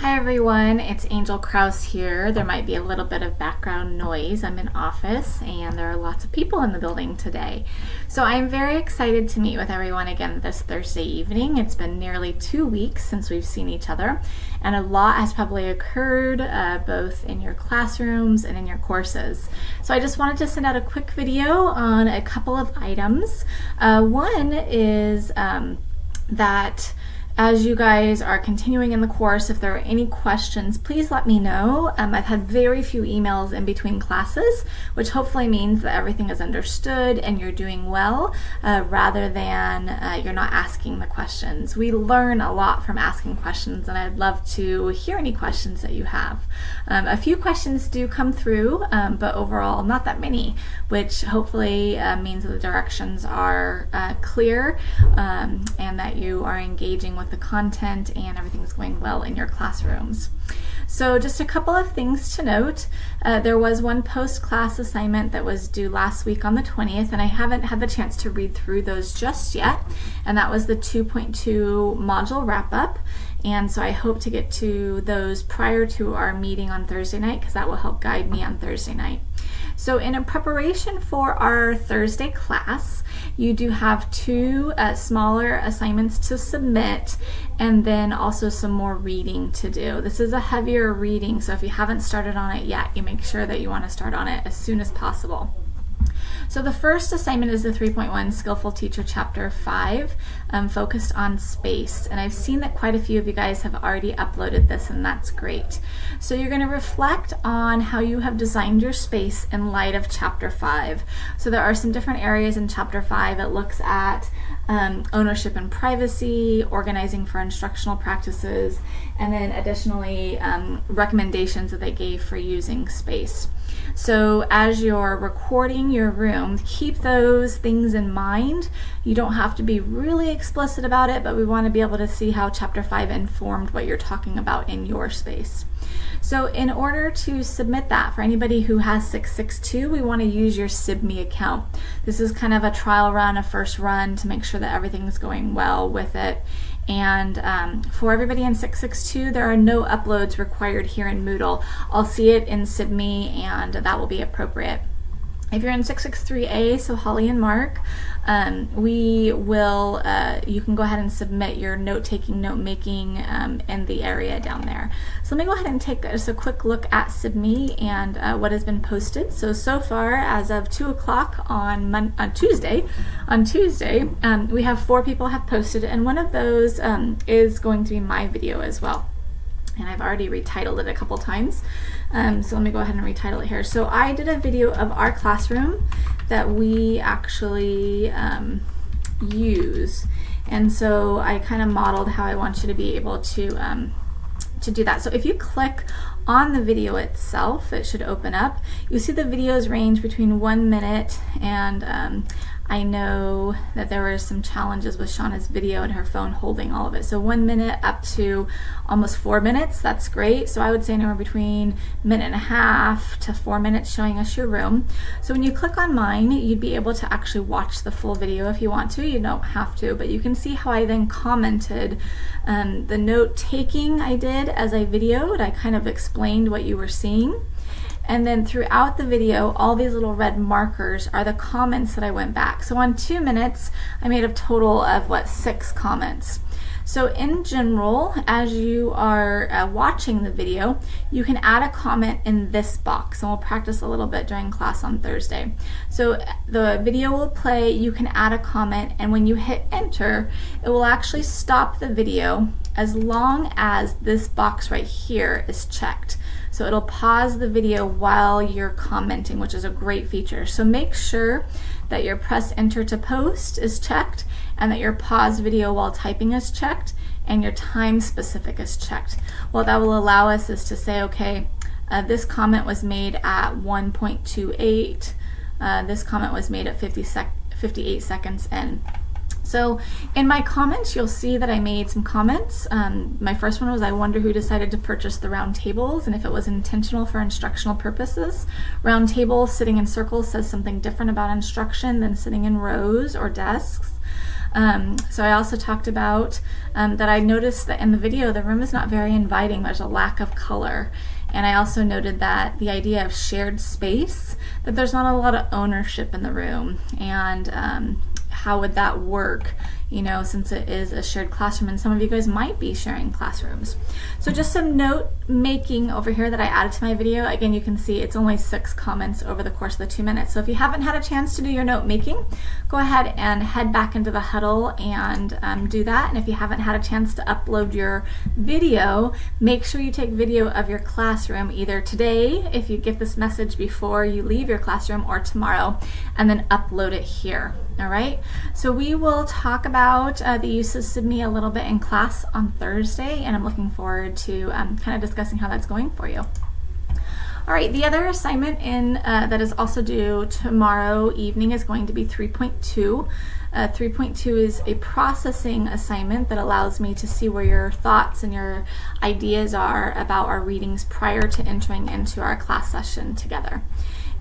Hi everyone, it's Angel Kraus here. There might be a little bit of background noise. I'm in office and there are lots of people in the building today. So I'm very excited to meet with everyone again this Thursday evening. It's been nearly 2 weeks since we've seen each other, and a lot has probably occurred both in your classrooms and in your courses. So I just wanted to send out a quick video on a couple of items. One is that as you guys are continuing in the course, if there are any questions, please let me know. I've had very few emails in between classes, which hopefully means that everything is understood and you're doing well, rather than you're not asking the questions. We learn a lot from asking questions, and I'd love to hear any questions that you have. A few questions do come through, but overall not that many, which hopefully means that the directions are clear, and that you are engaging with the content and everything's going well in your classrooms. So just a couple of things to note. There was one post-class assignment that was due last week on the 20th, and I haven't had the chance to read through those just yet, and that was the 2.2 module wrap-up. And so I hope to get to those prior to our meeting on Thursday night, because that will help guide me on Thursday night. So in preparation for our Thursday class, you do have two smaller assignments to submit, and then also some more reading to do. This is a heavier reading, so if you haven't started on it yet, you make sure that you want to start on it as soon as possible. So the first assignment is the 3.1 Skillful Teacher Chapter 5, focused on space. And I've seen that quite a few of you guys have already uploaded this, and that's great. So you're going to reflect on how you have designed your space in light of Chapter 5. So there are some different areas in Chapter 5. It looks at ownership and privacy, organizing for instructional practices, and then additionally recommendations that they gave for using space. So as you're recording your room, keep those things in mind. You don't have to be really explicit about it, but we want to be able to see how Chapter 5 informed what you're talking about in your space. So in order to submit that, for anybody who has 662, we want to use your SIBME account. This is kind of a trial run, a first run, to make sure that everything's going well with it. And for everybody in 662, there are no uploads required here in Moodle. I'll see it in SIBME, and that will be appropriate. If you're in 663A, so Holly and Mark, we will, you can go ahead and submit your note-taking, note-making in the area down there. So let me go ahead and take just a quick look at SIBME and what has been posted. So far, as of 2 o'clock on Tuesday, we have 4 people have posted, and one of those is going to be my video as well. And I've already retitled it a couple times. So let me go ahead and retitle it here. So I did a video of our classroom that we actually use. And so I kind of modeled how I want you to be able to do that. So if you click on the video itself, it should open up. You see the videos range between 1 minute and I know that there were some challenges with Shauna's video and her phone holding all of it. So 1 minute up to almost 4 minutes, that's great. So I would say anywhere between 1.5 minutes to 4 minutes showing us your room. So when you click on mine, you'd be able to actually watch the full video if you want to. You don't have to, but you can see how I then commented the note taking I did as I videoed. I kind of explained what you were seeing. And then throughout the video, all these little red markers are the comments that I went back. So on 2 minutes, I made a total of 6 comments. So in general, as you are watching the video, you can add a comment in this box, and we'll practice a little bit during class on Thursday. So the video will play, you can add a comment, and when you hit enter, it will actually stop the video as long as this box right here is checked. So it'll pause the video while you're commenting, which is a great feature. So make sure that your press enter to post is checked, and that your pause video while typing is checked, and your time specific is checked. What that will allow us is to say, okay, this comment was made at 1.28, this comment was made at 58 seconds in. So in my comments, you'll see that I made some comments. My first one was, I wonder who decided to purchase the round tables and if it was intentional for instructional purposes. Round table sitting in circles says something different about instruction than sitting in rows or desks. So I also talked about that I noticed that in the video the room is not very inviting. There's a lack of color. And I also noted that the idea of shared space, that there's not a lot of ownership in the room. And how would that work, since it is a shared classroom and some of you guys might be sharing classrooms. So just some note making over here that I added to my video. Again, you can see it's only 6 comments over the course of the 2 minutes. So if you haven't had a chance to do your note making, go ahead and head back into the huddle and do that. And if you haven't had a chance to upload your video, make sure you take video of your classroom either today, if you get this message before you leave your classroom, or tomorrow, and then upload it here. All right, so we will talk about the use of SIBME a little bit in class on Thursday, and I'm looking forward to kind of discussing how that's going for you. All right, the other assignment that is also due tomorrow evening is going to be 3.2. 3.2 is a processing assignment that allows me to see where your thoughts and your ideas are about our readings prior to entering into our class session together.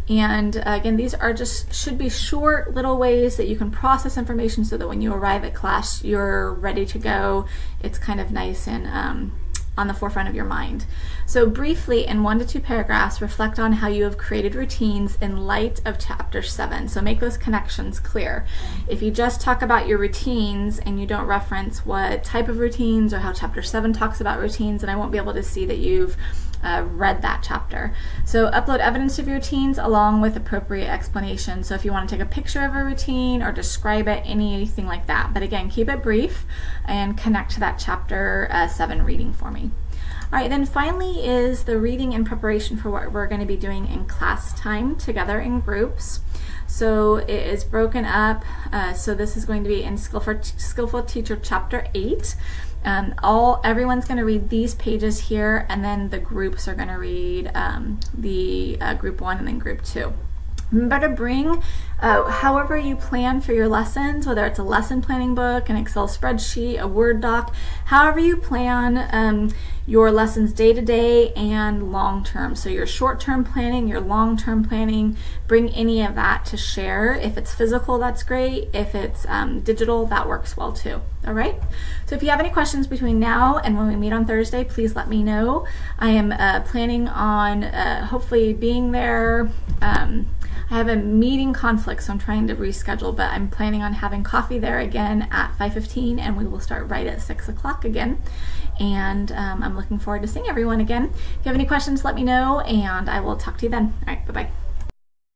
And again, these are should be short little ways that you can process information so that when you arrive at class, you're ready to go. It's kind of nice and on the forefront of your mind. So briefly, in 1 to 2 paragraphs, reflect on how you have created routines in light of chapter 7. So make those connections clear. If you just talk about your routines and you don't reference what type of routines or how chapter 7 talks about routines, then I won't be able to see that you've read that chapter. So upload evidence of your routines along with appropriate explanation. So if you want to take a picture of a routine or describe it, anything like that. But again, keep it brief and connect to that chapter 7 reading for me. All right, then finally is the reading in preparation for what we're going to be doing in class time together in groups. So it is broken up. So this is going to be in Skillful Teacher Chapter 8. Everyone's going to read these pages here, and then the groups are going to read the group 1 and then group 2. Remember to bring however you plan for your lessons, whether it's a lesson planning book, an Excel spreadsheet, a Word doc, however you plan your lessons day to day and long term. So your short term planning, your long term planning, bring any of that to share. If it's physical, that's great. If it's digital, that works well too. All right. So if you have any questions between now and when we meet on Thursday, please let me know. I am planning on hopefully being there. I have a meeting conflict, so I'm trying to reschedule, but I'm planning on having coffee there again at 5:15, and we will start right at 6 o'clock again. And I'm looking forward to seeing everyone again. If you have any questions, let me know, and I will talk to you then. All right, bye-bye.